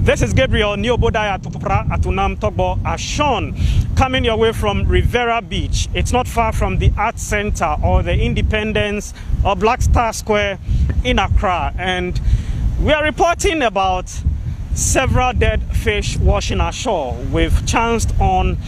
This is Gabriel Niobodai Atunam Togbo Ashore, coming your way from Rivera Beach. It's not far from the Arts Center or the Independence or Black Star Square in Accra. And we are reporting about several dead fish washing ashore. We've chanced on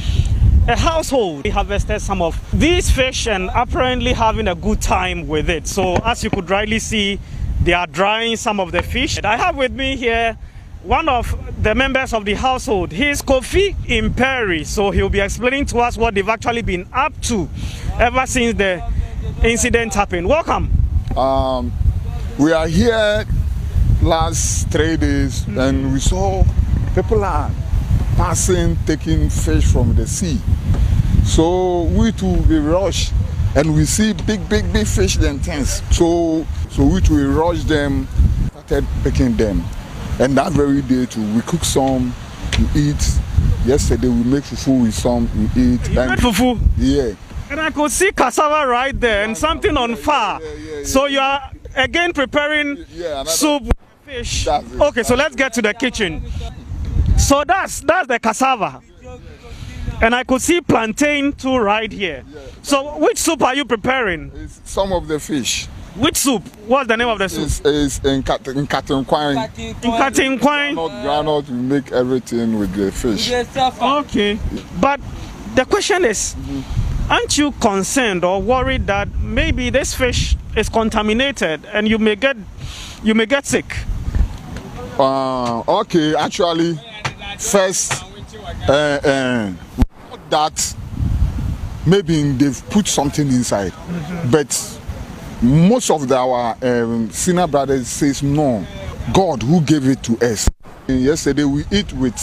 a household. We harvested some of these fish and apparently having a good time with it. So as you could rightly see, they are drying some of the fish. I have with me here one of the members of the household. He is Kofi Imperi, so he'll be explaining to us what they've actually been up to ever since the incident happened. Welcome. We are here last 3 days and we saw people are passing, taking fish from the sea. So we too, we rush and we see big fish than things. So we too, we rush them, started picking them. And that very day too, we cook some, we eat. Yesterday we make fufu with some, we eat. You made fufu? Yeah. And I could see cassava right there and something on fire. So you are again preparing soup with fish. Okay, so let's get to the kitchen. So that's the cassava. And I could see plantain too right here. So which soup are you preparing? It's some of the fish. Which soup? What's the name of the soup? It's in Katinkwine. In Katinkwine? Granite, we make everything with the fish. Okay. But the question is, aren't you concerned or worried that maybe this fish is contaminated and you may get sick? Okay, actually, first, that maybe they've put something inside, but most of our senior brothers says no, God who gave it to us. Yesterday we eat with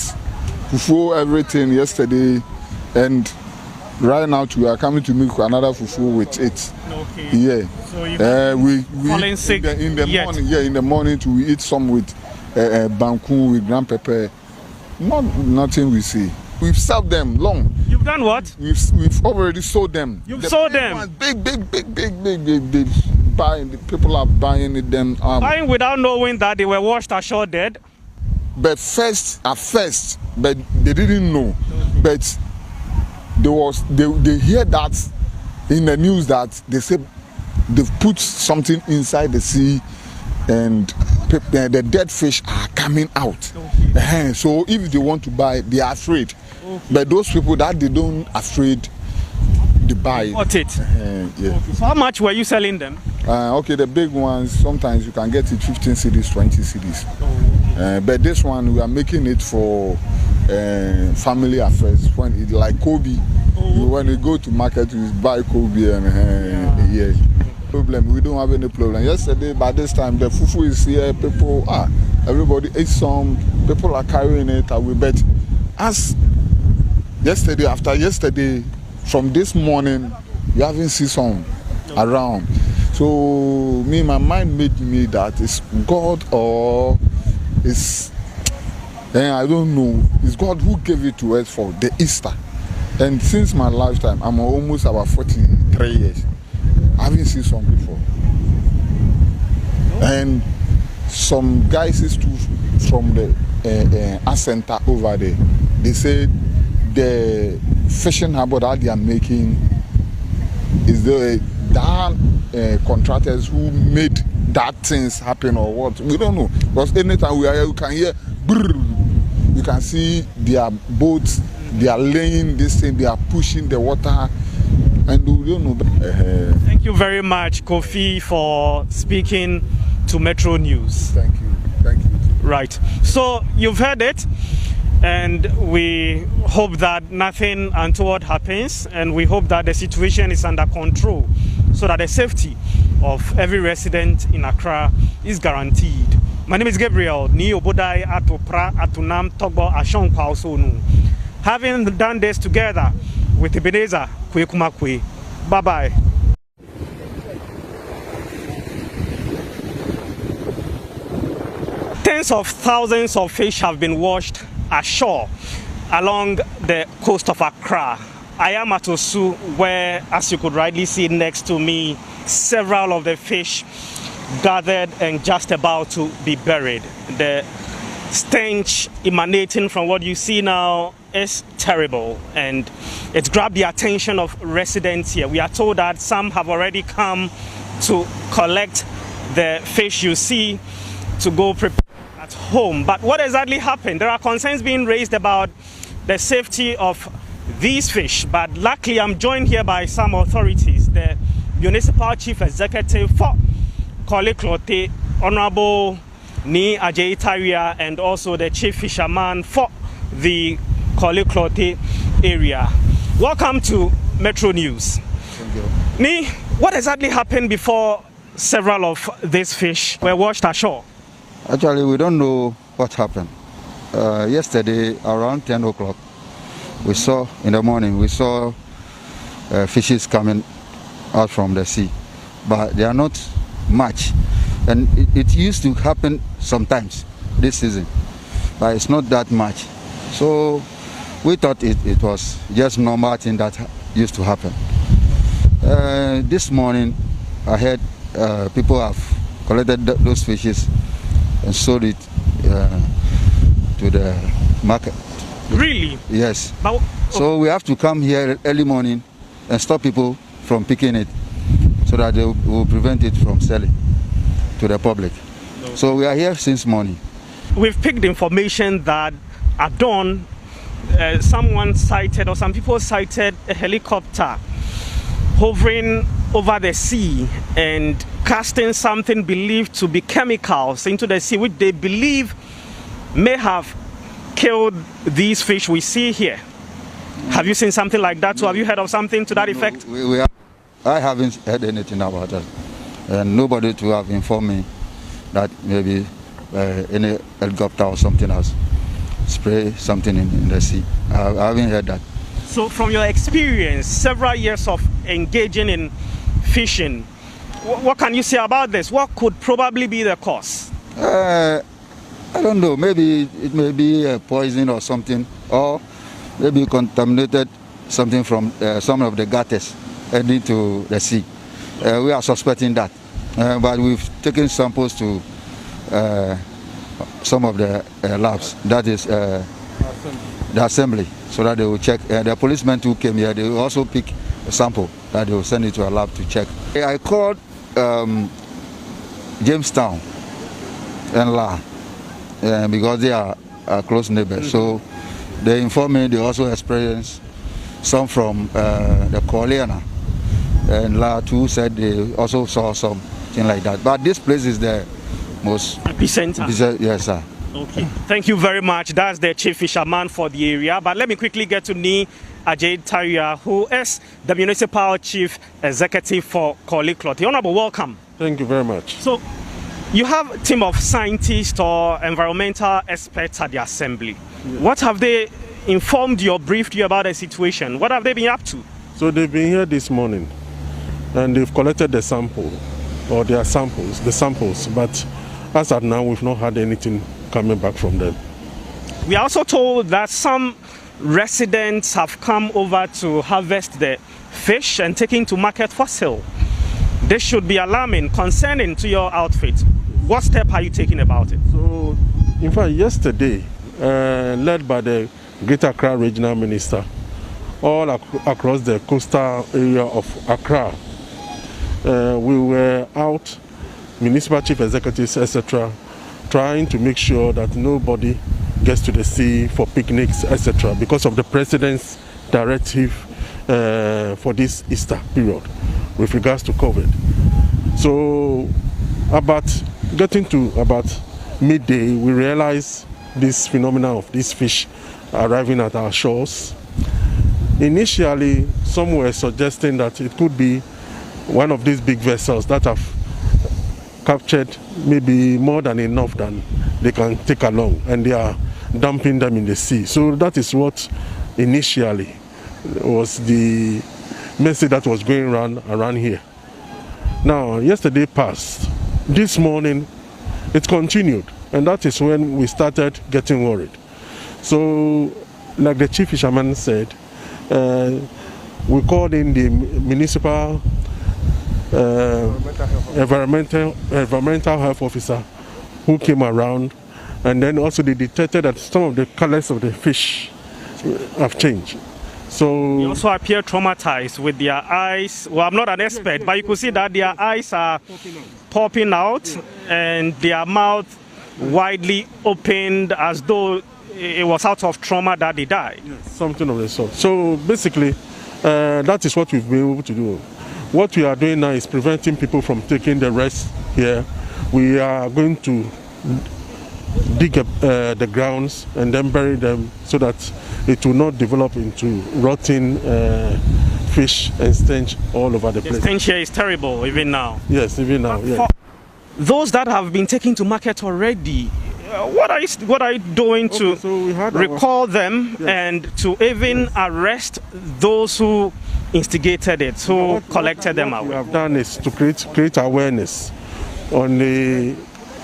fufu, everything yesterday, and right now we are coming to make another fufu with it. Okay. Yeah. So you falling sick in the morning. Yeah, in the morning we eat some with banku with ground pepper. Nothing we see. We've served them long. You've done what? We've already sold them. You've sold them? Ones, big. Buying, the people are buying them. Buying without knowing that they were washed ashore dead? But at first, but they didn't know. But they hear that in the news that they said they've put something inside the sea and the dead fish are coming out. Okay. So if they want to buy, they are afraid. Okay. But those people that they don't afraid, they buy it. Bought it. Yeah. Okay. So how much were you selling them? Okay, the big ones, sometimes you can get it 15 cedis, 20 cedis. Oh, okay. But this one, we are making it for family affairs. When it, like Kobe, when you go to market, you buy Kobe and yeah. Problem, we don't have any problem. Yesterday, by this time, the fufu is here. People, everybody ate some. People are carrying it away. But as yesterday, after yesterday, from this morning, you haven't seen some around. So my mind made me that it's God or it's I don't know. It's God who gave it to us for the Easter. And since my lifetime, I'm almost about 43 years. I haven't seen some before. And some guys too from the Arts Center over there, they said the fishing harbor that they are making is the contractors who made that things happen or what. We don't know. Because anytime we are here, you can hear brrr. You can see their boats, they are laying this thing, they are pushing the water. And we don't know. Thank you very much, Kofi, for speaking to Metro News. Thank you. Right. So you've heard it, and we hope that nothing untoward happens, and we hope that the situation is under control so that the safety of every resident in Accra is guaranteed. My name is Gabriel Niobodai Atunam Togbo Ashore Kwausonu. Having done this together with Ebenezer Kwekumakwe. Bye-bye. Tens of thousands of fish have been washed ashore along the coast of Accra. I am at Osu, where, as you could rightly see next to me, several of the fish gathered and just about to be buried. The stench emanating from what you see now is terrible, and it's grabbed the attention of residents here. We are told that some have already come to collect the fish you see to go prepare at home. But what exactly happened? There are concerns being raised about the safety of these fish, but luckily I'm joined here by some authorities. The Municipal Chief Executive for Korle Klottey, Honorable Ni Ajay-Taria, and also the Chief Fisherman for the Korle Klottey area. Welcome to Metro News. Thank you. Ni, what exactly happened before several of these fish were washed ashore? Actually, we don't know what happened. Yesterday, around 10 o'clock, in the morning, we saw fishes coming out from the sea, but they are not much. And it used to happen sometimes this season, but it's not that much. So we thought it was just normal thing that used to happen. This morning, I heard people have collected those fishes and sold it to the market. Really? Yes. But, so we have to come here early morning and stop people from picking it so that they will prevent it from selling to the public. Okay. So we are here since morning. We've picked information that at dawn, someone sighted, or some people sighted, a helicopter hovering over the sea and casting something believed to be chemicals into the sea, which they believe may have killed these fish we see here. Have you seen something like that? So have you heard of something to that effect? I haven't heard anything about that. And nobody to have informed me that maybe any helicopter or something else spray something in the sea. I haven't heard that. So from your experience, several years of engaging in fishing, what can you say about this? What could probably be the cause? I don't know. Maybe it may be a poison or something, or maybe contaminated something from some of the gutters heading to the sea. We are suspecting that, but we've taken samples to some of the labs, that is the assembly, so that they will check. The policemen who came here, they will also pick a sample that they will send it to a lab to check. I called Jamestown and La because they are close neighbors. So they informed me they also experienced some from the Corleana, and La too said they also saw something like that. But this place is the most epicenter. Yes, sir. Okay. Thank you very much. That's the Chief Fisherman for the area. But let me quickly get to Ni Ajay-Taria, who is the Municipal Chief Executive for Korle Klottey. Honorable, welcome. Thank you very much. So, you have a team of scientists or environmental experts at the assembly. Yes. What have they informed you or briefed you about the situation? What have they been up to? So they've been here this morning and they've collected the sample, or their samples, but as of now we've not had anything coming back from them. We are also told that some residents have come over to harvest the fish and taking to market for sale. This should be alarming, concerning to your outfit. What step are you taking about it? So, in fact, yesterday, led by the Greater Accra Regional Minister, all across the coastal area of Accra, we were out, municipal chief executives, etc., trying to make sure that nobody gets to the sea for picnics, etc., because of the president's directive for this Easter period with regards to COVID. So getting to about midday, we realized this phenomenon of these fish arriving at our shores. Initially, some were suggesting that it could be one of these big vessels that have captured maybe more than enough than they can take along, and they are dumping them in the sea. So that is what initially was the message that was going around here. Now, yesterday passed. This morning, it continued, and that is when we started getting worried. So, like the chief fisherman said, we called in the municipal environmental health officer, who came around And then also they detected that some of the colors of the fish have changed. So they also appear traumatized with their eyes. Well, I'm not an expert, but you could see that their eyes are popping out and their mouth widely opened as though it was out of trauma that they died. Yes, something of the sort. So basically, that is what we've been able to do. What we are doing now is preventing people from taking the rest here. We are going to dig up the grounds and then bury them so that it will not develop into rotting fish and stench all over the place. The stench here is terrible even now. Yes, even now. Yeah. Those that have been taken to market already, what are you doing to recall them and to even arrest those who instigated it, who collected them away? What we have done is to create awareness on the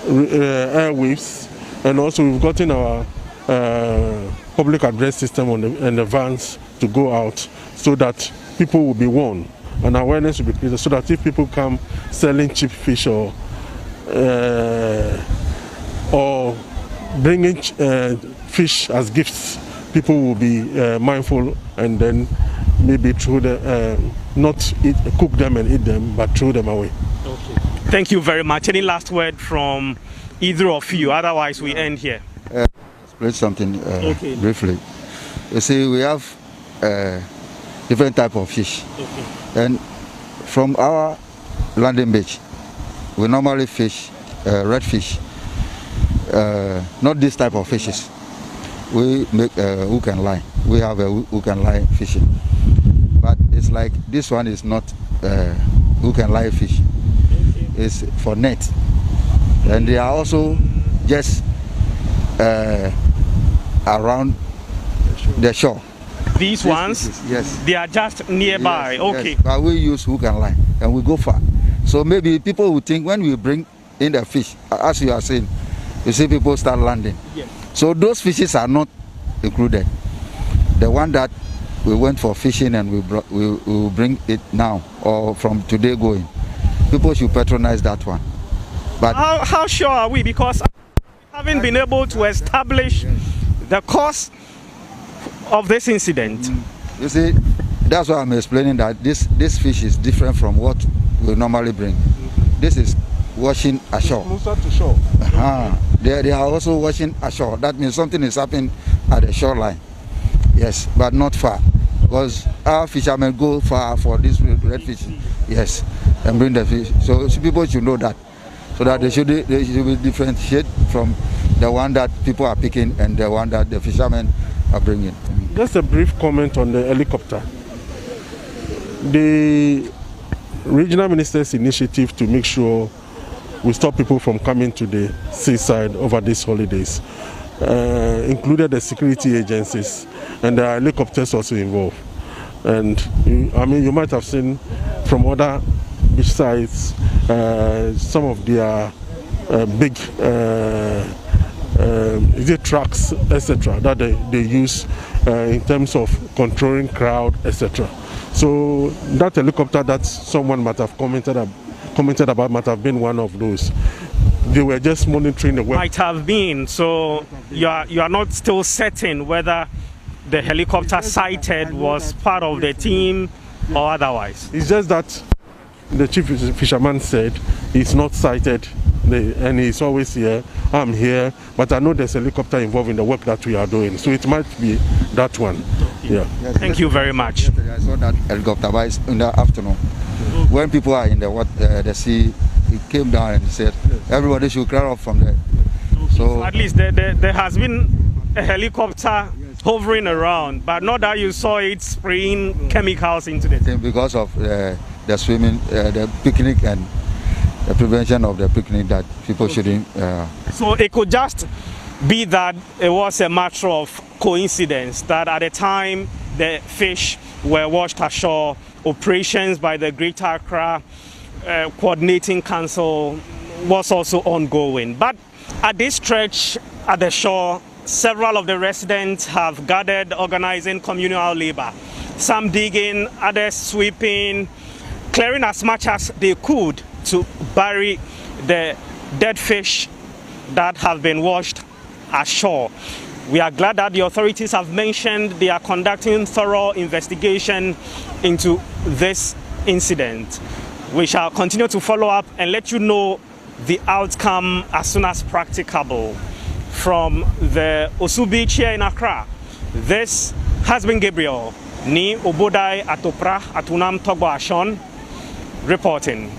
airwaves, and also we've gotten our public address system on the vans to go out so that people will be warned and awareness will be created, so that if people come selling cheap fish or bringing fish as gifts, people will be mindful and then maybe not cook them and eat them, but throw them away. Okay. Thank you very much. Any last word from either of you? Otherwise, we end here. Explain something briefly. You see, we have different type of fish, and from our landing beach, we normally fish redfish. Not this type of fishes. We make hook and line. We have a hook and line fishing, but it's like this one is not hook and line fish. It's for net, and they are also just around the shore. These ones, yes, they are just nearby. Yes, okay. yes. But we use hook and line, and we go far. So maybe people will think when we bring in the fish, as you are saying, you see people start landing. Yes. So those fishes are not included. The one that we went for fishing and we will bring it now or from today going. People should patronize that one. But how sure are we? Because having been able to establish the cause of this incident. You see, that's why I'm explaining that this fish is different from what we normally bring. This is washing ashore. Closer to shore. They are also washing ashore. That means something is happening at the shoreline. Yes, but not far. Because our fishermen go far for this redfish. Yes, and bring the fish. So people should know that. So that they should be differentiate from the one that people are picking and the one that the fishermen are bringing. Just a brief comment on the helicopter. The regional minister's initiative to make sure we stop people from coming to the seaside over these holidays included the security agencies, and there are helicopters also involved. And you might have seen from other beach sites some of their big trucks, etc., that they use in terms of controlling crowd, etc. So that helicopter that someone might have commented about might have been one of those. They were just monitoring the weather. Might have been. So you are not still certain whether the helicopter sighted was part of the team or otherwise. It's just that the chief fisherman said he's not sighted and he's always here. I'm here, but I know there's a helicopter involved in the work that we are doing, so it might be that one. Yeah. Yes, Thank you very much. I saw that helicopter, but it's in the afternoon. When people are in the sea, it came down and said everybody should clear off from there. So at least there has been a helicopter hovering around, but not that you saw it spraying chemicals into the sea. Because of the swimming, the picnic and the prevention of the picnic, that people shouldn't. So it could just be that it was a matter of coincidence that at the time the fish were washed ashore, operations by the Greater Accra Coordinating Council was also ongoing. But at this stretch at the shore, several of the residents have gathered, organizing communal labor. Some digging, others sweeping, clearing as much as they could to bury the dead fish that have been washed ashore. We are glad that the authorities have mentioned they are conducting thorough investigation into this incident. We shall continue to follow up and let you know the outcome as soon as practicable. From the Osu Beach here in Accra, this has been Gabriel Ni Obodai Atopra Atunam Togbo Ashon reporting.